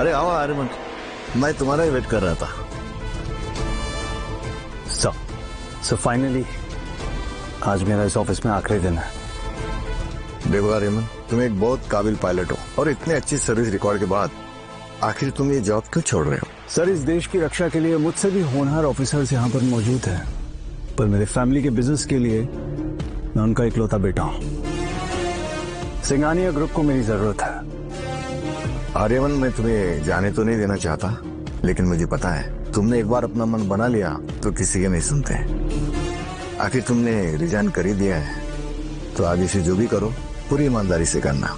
अरे आओ आर्यमन, मैं तुम्हारा ही वेट कर रहा था। सो फाइनली आज मेरा इस ऑफिस में आखिरी दिन है। देखो आर्यमन, तुम एक बहुत काबिल पायलट हो और इतनी अच्छी सर्विस रिकॉर्ड के बाद आखिर तुम ये जॉब क्यों छोड़ रहे हो? सर, इस देश की रक्षा के लिए मुझसे भी होनहार ऑफिसर्स यहाँ पर मौजूद हैं, पर मेरे फैमिली के बिजनेस के लिए मैं उनका इकलौता बेटा हूँ। सिंघानिया ग्रुप को मेरी जरूरत है। आर्यमन, मैं तुम्हें जाने तो नहीं देना चाहता, लेकिन मुझे पता है तुमने एक बार अपना मन बना लिया तो किसी के नहीं सुनते। आखिर तुमने रिजाइन कर ही दिया है, तो आगे से जो भी करो पूरी ईमानदारी से करना।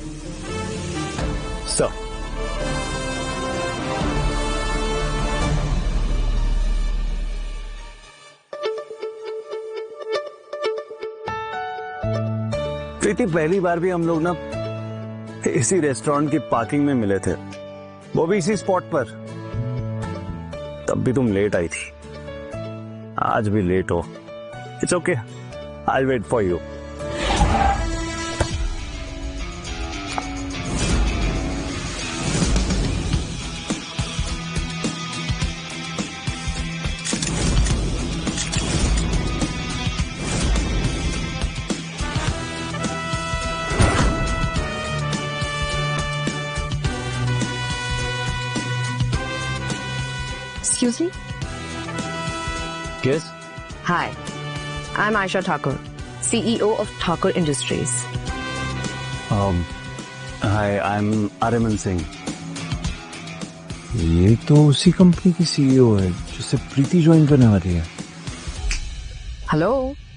सर, प्रीति, पहली बार भी हम लोग ना इसी रेस्टोरेंट की पार्किंग में मिले थे, वो भी इसी स्पॉट पर। तब भी तुम लेट आई थी, आज भी लेट हो। It's okay, I wait for you. Excuse me? Yes? Hi, I'm Aisha Thakur, CEO of Thakur Industries. Hi, I'm Aryaman Singh. ये तो उसी कंपनी की सीईओ है जिससे प्रीति ज्वाइन करने वाली है। हेलो,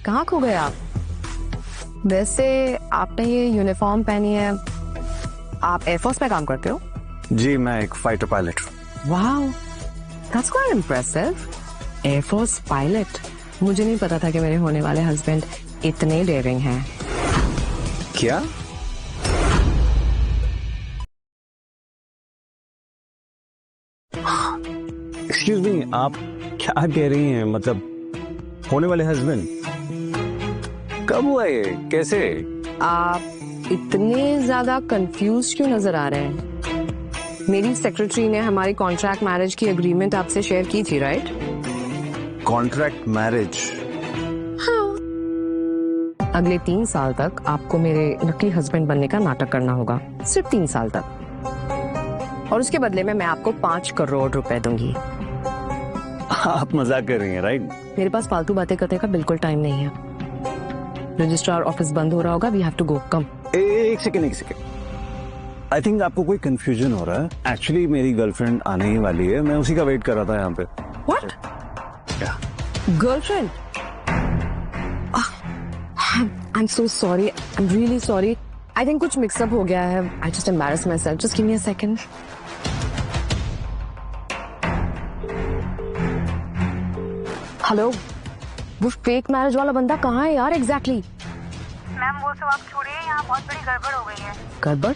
कहाँ खो गए आप? वैसे आपने ये यूनिफॉर्म पहनी है, आप एयरफोर्स में काम करते हो? जी, मैं एक फाइटर पायलट हूँ। Wow, that's quite impressive. Air Force pilot. मुझे नहीं पता था कि मेरे होने वाले हस्बैंड इतने डेयरिंग हैं। क्या? एक्सक्यूज मी, आप क्या कह रही हैं? मतलब होने वाले हस्बैंड कब हुआ ये, कैसे? आप इतने ज्यादा कंफ्यूज क्यों नजर आ रहे हैं? मेरी सेक्रेटरी ने हमारी कॉन्ट्रैक्ट मैरिज की एग्रीमेंट आपसे शेयर की थी, राइट? Contract marriage? हाँ। अगले 3 साल तक आपको मेरे नकली हस्बैंड बनने का नाटक करना होगा, सिर्फ 3 साल तक। और उसके बदले में मैं आपको 5 करोड़ रुपए दूंगी। आप मजाक कर रही हैं, राइट? मेरे पास फालतू बातें करने का बिल्कुल टाइम नहीं है। रजिस्ट्रार ऑफिस बंद हो रहा होगा, वी हैव टू गो। कम। एक सेकेंड। आई थिंक आपको कोई कंफ्यूजन हो रहा है। एक्चुअली मेरी गर्लफ्रेंड आने ही वाली है, मैं उसी का वेट कर रहा था यहाँ पे। What? क्या? Girlfriend? I'm so sorry. I'm really sorry. I think कुछ mix up हो गया है. I just embarrassed myself. Just give me a second. Hello, वो फेक मैरिज वाला बंदा कहाँ है यार एग्जैक्टली? मैम वो सब आप छोड़िए, यहाँ बहुत बड़ी गड़बड़ हो गई है। गड़बड़?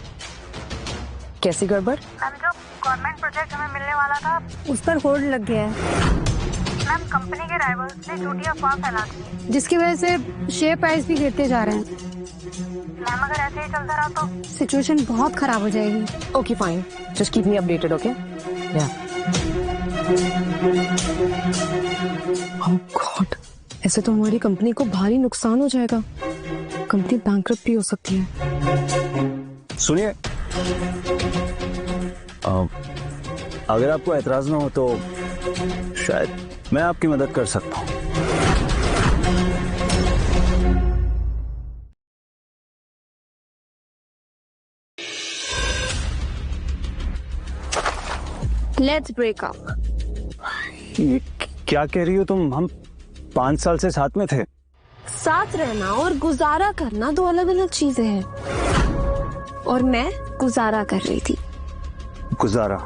कैसी गड़बड़? मैम जो गवर्नमेंट प्रोजेक्ट हमें मिलने वाला था उस पर होल्ड लग गया है, मैम कंपनी के राइवल्स ने झूठी अफवाह फैला दी, जिसकी वजह से शेयर प्राइस भी गिरते जा रहे हैं। मैम अगर ऐसे ही चलता रहा तो सिचुएशन बहुत खराब हो जाएगी। Okay fine, just keep me updated, okay? या। ओह गॉड, ऐसे तो हमारी कंपनी को भारी नुकसान हो जाएगा। कंपनी बैंकरप्ट भी हो सकती है। सुनिए, अगर आपको एतराज ना हो तो शायद मैं आपकी मदद कर सकता हूँ। Let's break up. ये क्या कह रही हो तुम? हम 5 साल से साथ में थे। साथ रहना और गुजारा करना 2 अलग अलग चीजें हैं, और मैं गुजारा कर रही थी। गुजारा?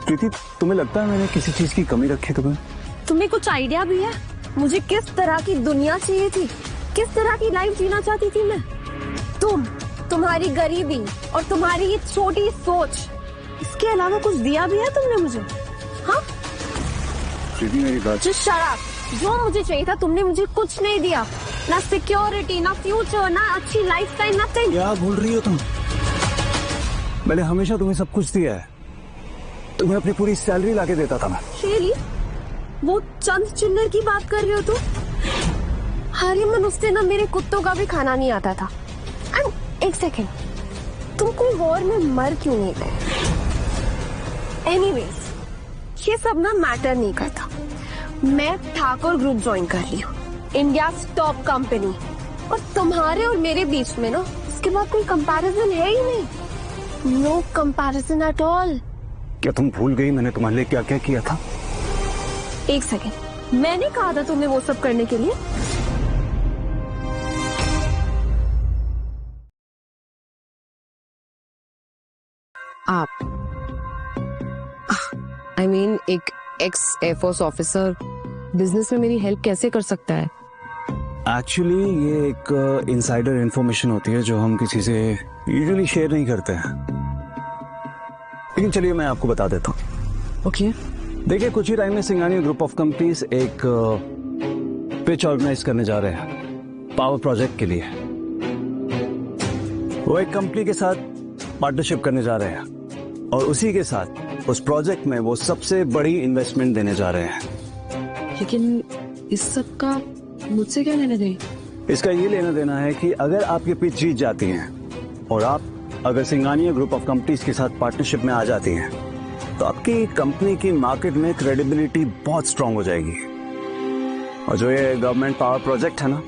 प्रीति, तुम्हें लगता है मैंने किसी चीज की कमी रखी तुम्हें? तुम्हें कुछ आइडिया भी है मुझे किस तरह की दुनिया चाहिए थी, किस तरह की लाइफ जीना चाहती थी मैं? तुम्हारी गरीबी और तुम्हारी ये छोटी सोच, इसके अलावा कुछ दिया भी है तुमने मुझे? हाँ प्रीति, मेरी बात। जो शराब जो मुझे चाहिए था तुमने मुझे कुछ नहीं दिया, ना सिक्योरिटी, ना फ्यूचर, ना अच्छी लाइफस्टाइल, नथिंग। क्या भूल रही हो तुम? मैंने हमेशा तुम्हें सब कुछ दिया है। तुम्हें अपनी पूरी सैलरी लाके देता था मैं। शेरी, वो चंद चिल्लर की बात कर रहे हो तुम? आर्यमन, उससे ना मेरे कुत्तों का भी खाना नहीं आता था। एंड एक सेकेंड, तुम कोई वॉर में मर क्यों नहीं गए? एनीवेज, ये सब ना मैटर नहीं करता। मैं ठाकुर ग्रुप ज्वाइन कर ली हूँ, इंडिया टॉप कंपनी, और तुम्हारे और मेरे बीच में ना उसके बाद कोई कंपैरिजन है ही नहीं। No comparison at all. क्या तुम भूल गई मैंने तुम्हारे लिए क्या क्या किया था? एक सेकेंड, मैंने कहा था तुम्हें वो सब करने के लिए? आप आई मीन एक एक्स एयरफोर्स ऑफिसर बिजनेस में मेरी हेल्प कैसे कर सकता है? एक्चुअली ये एक इनसाइडर इंफॉर्मेशन होती है जो हम किसी से यूजुअली शेयर नहीं करते हैं, लेकिन चलिए मैं आपको बता देता हूँ। ओके। देखिए, कुछ ही टाइम में सिंघानिया ग्रुप ऑफ कंपनीज एक पिच ऑर्गेनाइज करने जा रहे हैं पावर प्रोजेक्ट के लिए। वो एक कंपनी के साथ पार्टनरशिप करने जा रहे हैं और उसी के साथ उस प्रोजेक्ट में वो सबसे बड़ी इन्वेस्टमेंट देने जा रहे हैं। लेकिन इस सब का मुझसे क्या लेना देना? इसका ये लेना देना है कि अगर आप ये पिच जीत जाती हैं और आप अगर सिंघानिया ग्रुप ऑफ कंपनीज के साथ पार्टनरशिप में आ जाती हैं तो आपकी कंपनी की मार्केट में क्रेडिबिलिटी बहुत स्ट्रांग हो जाएगी। और जो ये गवर्नमेंट पावर प्रोजेक्ट है ना,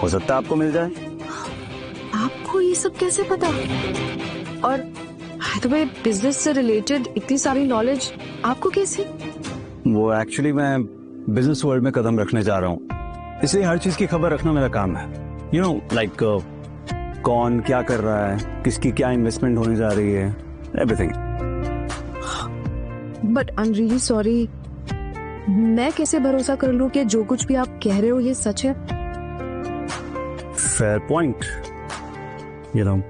हो सकता है आपको मिल जाए। आपको ये सब कैसे पता? और तुम्हें बिजनेस से रिलेटेड इतनी सारी नॉलेज आपको कैसे? वो एक्चुअली मैं बिजनेस वर्ल्ड में कदम रखने जा रहा हूँ, इसलिए हर चीज की खबर रखना मेरा काम है। यू नो, लाइक कौन क्या कर रहा है, किसकी क्या इन्वेस्टमेंट होने जा रही है, everything. But I am really sorry, मैं कैसे भरोसा कर लूं कि जो कुछ भी आप कह रहे हो ये सच है? Fair point. यू नो,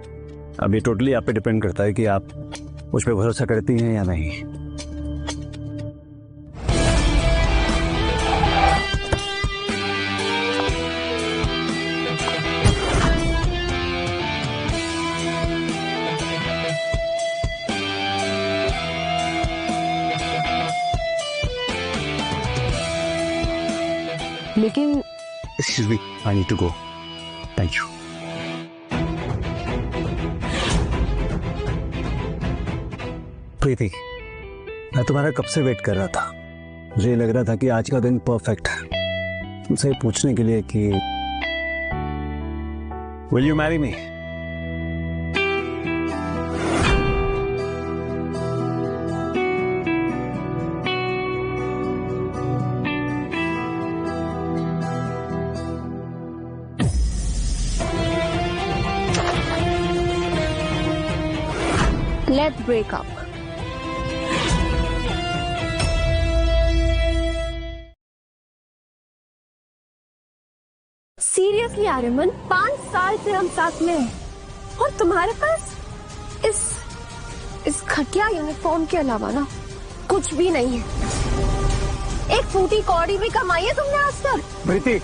अब ये टोटली आप पे डिपेंड करता है कि आप मुझ पे भरोसा करती हैं या नहीं। लेकिन excuse me, I need to go. Thank you. Preeti, मैं तुम्हारा कब से वेट कर रहा था। मुझे लग रहा था कि आज का दिन परफेक्ट है तुमसे पूछने के लिए कि will you marry me? Let's break up. Seriously Aryaman, 5 साल से हम साथ में हैं और तुम्हारे पास इस घटिया यूनिफॉर्म के अलावा ना कुछ भी नहीं है। एक फूटी कौड़ी भी कमाई है तुमने आज तक? प्रीति,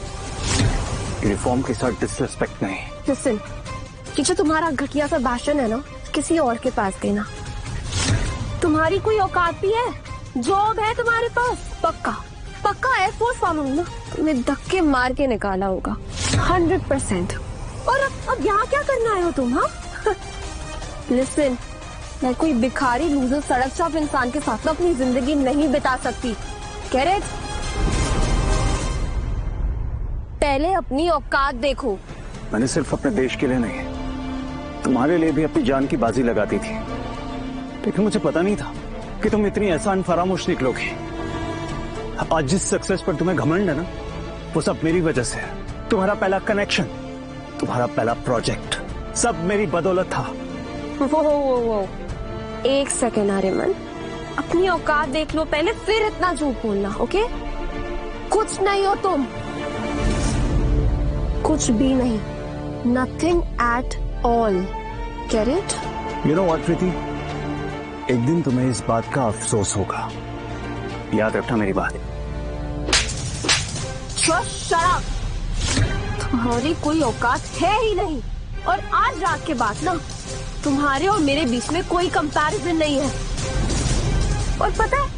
यूनिफॉर्म के साथ डिसरिस्पेक्ट नहीं। लिसन, कि जो तुम्हारा घटिया सा भाषण है ना, किसी और के पास देना। तुम्हारी कोई औकात भी है? जॉब है तुम्हारे पास? पक्का एयरफोर्स वालों ने ना तुम्हें धक्के मार के निकाला होगा 100%। और अब यहाँ क्या करना आए हो तुम? हाँ लिसन, मैं कोई भिखारी लूजर सड़क चाप इंसान के साथ अपनी जिंदगी नहीं बिता सकती। कह रहे पहले अपनी औकात देखो। मैंने सिर्फ अपने देश के लिए नहीं, तुम्हारे लिए भी अपनी जान की बाजी लगाती थी, लेकिन मुझे पता नहीं था कि तुम इतनी आसान फरामोश निकलोगी। आज जिस सक्सेस पर तुम्हें घमंड है ना, वो सब मेरी वजह से है। तुम्हारा पहला कनेक्शन, तुम्हारा पहला प्रोजेक्ट, सब मेरी बदौलत था। वो एक सेकेंड आर्यमन, अपनी औकात देख लो पहले, फिर इतना झूठ बोलना। ओके? कुछ नहीं हो तुम, कुछ भी नहीं, nothing at all. Get it? You know what Preeti, एक दिन तुम्हें इस बात का अफसोस होगा, याद रखना मेरी बात। शट अप, तुम्हारी कोई औकात है ही नहीं। और आज रात के बाद ना तुम्हारे और मेरे बीच में कोई कंपैरिजन नहीं है। और पता है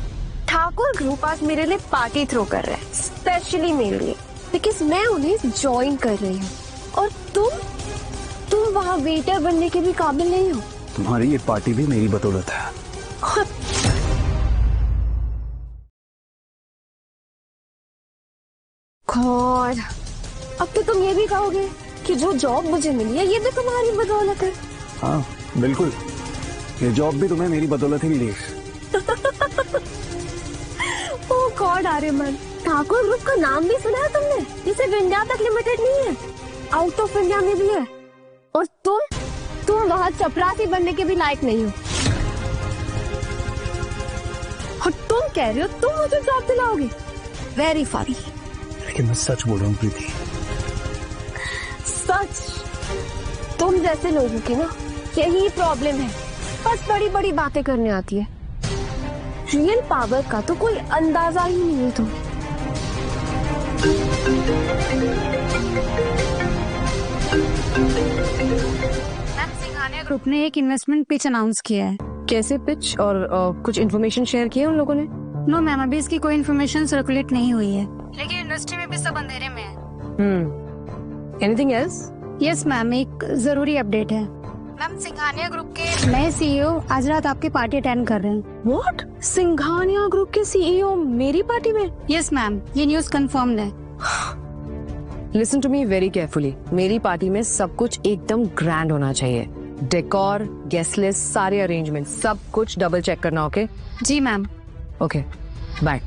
ठाकुर ग्रुप आज मेरे लिए पार्टी थ्रो कर रहा है, स्पेशली मेरे लिए, बिकॉज मैं उन्हें ज्वाइन कर रही हूँ। और तुम वहाँ वेटर बनने के भी काबिल नहीं हो। तुम्हारी ये पार्टी भी मेरी बदौलत है। गॉड, अब तो तुम ये भी कहोगे कि जो जॉब मुझे मिली है ये भी तुम्हारी बदौलत है। हाँ बिल्कुल, ये जॉब भी तुम्हें मेरी बदौलत ही मिली। ओह गॉड आर्यमन, ठाकुर ग्रुप का नाम भी सुना है तुमने? ये सिर्फ इंडिया तक लिमिटेड नहीं है, आउट ऑफ इंडिया में भी है। और तुम वहाँ चपरासी बनने के भी लायक नहीं हो। और तुम कह रहे हो तुम मुझे जॉब दिलाओगे? Very funny. लेकिन मैं सच बोल रहा हूँ प्रीति। सच? तुम जैसे लोगों की ना यही प्रॉब्लम है, बस बड़ी बड़ी बातें करने आती है। रियल पावर का तो कोई अंदाजा ही नहीं है तुम। सिंघानिया ग्रुप ने एक इन्वेस्टमेंट पिच अनाउंस किया है। कैसे पिच और कुछ इन्फॉर्मेशन शेयर की है उन लोगों ने? नो मैम, अभी इसकी कोई इन्फॉर्मेशन सर्कुलेट नहीं हुई है, लेकिन इंडस्ट्री में भी सब अंधेरे में है। Anything else? यस मैम, एक जरूरी अपडेट है। मैम, सिंघानिया ग्रुप के नए सीईओ आज रात आपकी पार्टी अटेंड कर रहे हैं। व्हाट? सिंघानिया ग्रुप के सीईओ मेरी पार्टी में? यस मैम, ये न्यूज कंफर्म्ड है। Listen to me very carefully. मेरी पार्टी में सब कुछ एकदम ग्रैंड होना चाहिए। डेकोर, गेस्ट लिस्ट, सारे अरेंजमेंट, सब कुछ डबल चेक करना। ओके? जी मैम। Okay, bye.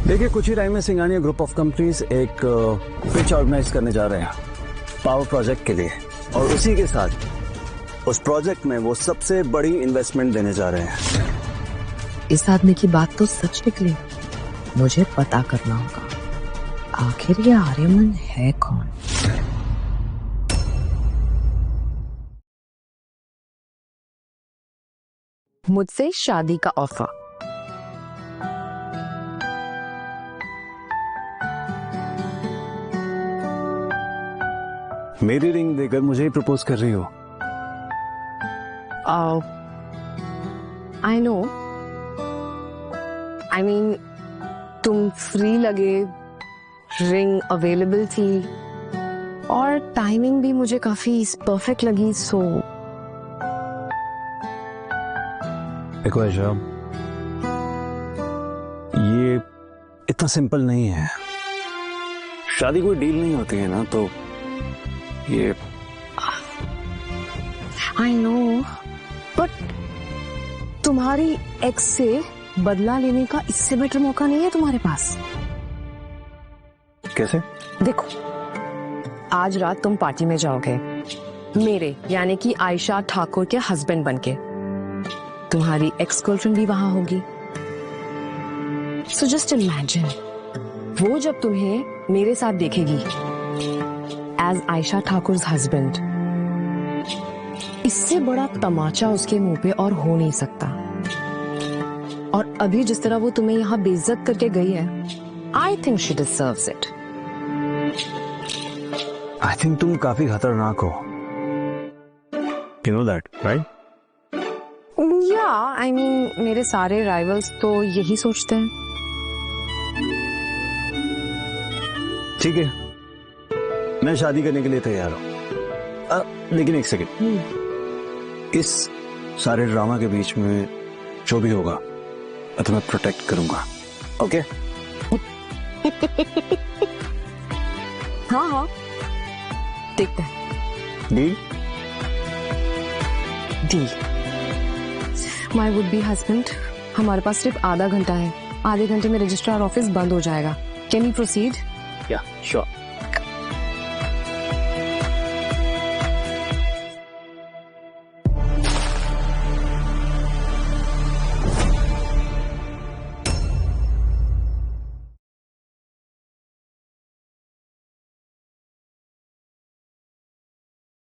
देखिए, कुछ ही टाइम में सिंघानिया ग्रुप ऑफ कंपनीज एक पिच ऑर्गेनाइज करने जा रहे हैं पावर प्रोजेक्ट के लिए, और उसी के साथ उस प्रोजेक्ट में वो सबसे बड़ी इन्वेस्टमेंट देने जा रहे हैं। इस आदमी की बात तो सच निकली। मुझे पता करना होगा आखिर ये आर्यमन है कौन। मुझसे शादी का ऑफर। मेरी रिंग देकर मुझे ही प्रपोज कर रही हो? आई नो, आई मीन तुम फ्री लगे, रिंग अवेलेबल थी और टाइमिंग भी मुझे काफी परफेक्ट लगी। सो देखो आयशा, ये इतना सिंपल नहीं है। शादी कोई डील नहीं होती है ना, तो ये आई नो, बट तुम्हारी एक्स से बदला लेने का इससे बेटर मौका नहीं है तुम्हारे पास। कैसे? देखो, आज रात तुम पार्टी में जाओगे मेरे यानी कि आयशा ठाकुर के हस्बैंड बनके। तुम्हारी एक्स गर्लफ्रेंड भी वहां होगी। सो जस्ट इमेजिन, वो जब तुम्हें मेरे साथ देखेगी एज आयशा ठाकुर हस्बैंड, इससे बड़ा तमाचा उसके मुंह पे और हो नहीं सकता। और अभी जिस तरह वो तुम्हें यहाँ बेइज्जत करके गई है, I think she deserves it. I think तुम काफी खतरनाक हो। You know that, right? या आई मीन मेरे सारे राइवल्स तो यही सोचते हैं। ठीक है, मैं शादी करने के लिए तैयार हूं। लेकिन एक सेकंड, इस सारे ड्रामा के बीच में जो भी होगा मैं तुम्हें प्रोटेक्ट करूंगा। ओके? हाँ हाँ, देखते हैं। Deal? Deal. My would be husband, हमारे पास सिर्फ आधा घंटा है। आधे घंटे में रजिस्ट्रार ऑफिस बंद हो जाएगा। Can you proceed? या श्योर।